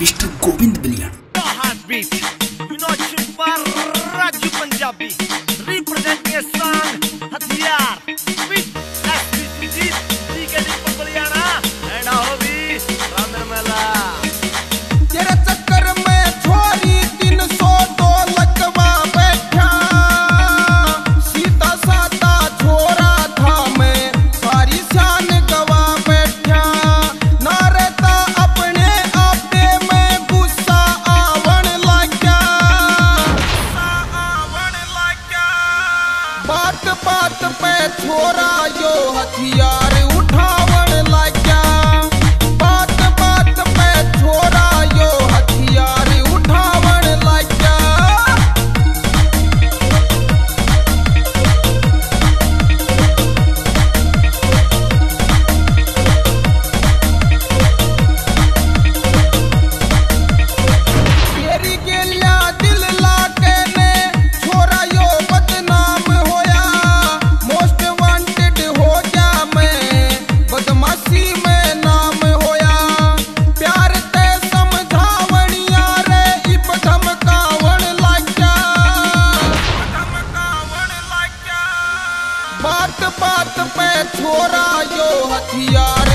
Mister Govind billion. राज्य Punjabi representing a song हथियार with SPG के लिए बलियाना एंड आओ भी रामर मेला तेरे चक्कर में छोरी 302 लगवा बैठा सीधा साधा छोरा था मैं सारी शान गवा बैठा ना रहता अपने आपे में गुस्सा आवन लग गया बात बात पे छोरा यो हथियार उठावन लग गया बात बात पे छोरा यो हथियार उठावन लग गया। तेरी गेलिया दिल लाके ने छोरा यो बदनाम होया मोस्ट वांटेड हो गया मैं बदमाशी में नाम होया प्यार ते समझावनिया रे इब धमकावन लग गया बात बात पे छोरा यो हथियार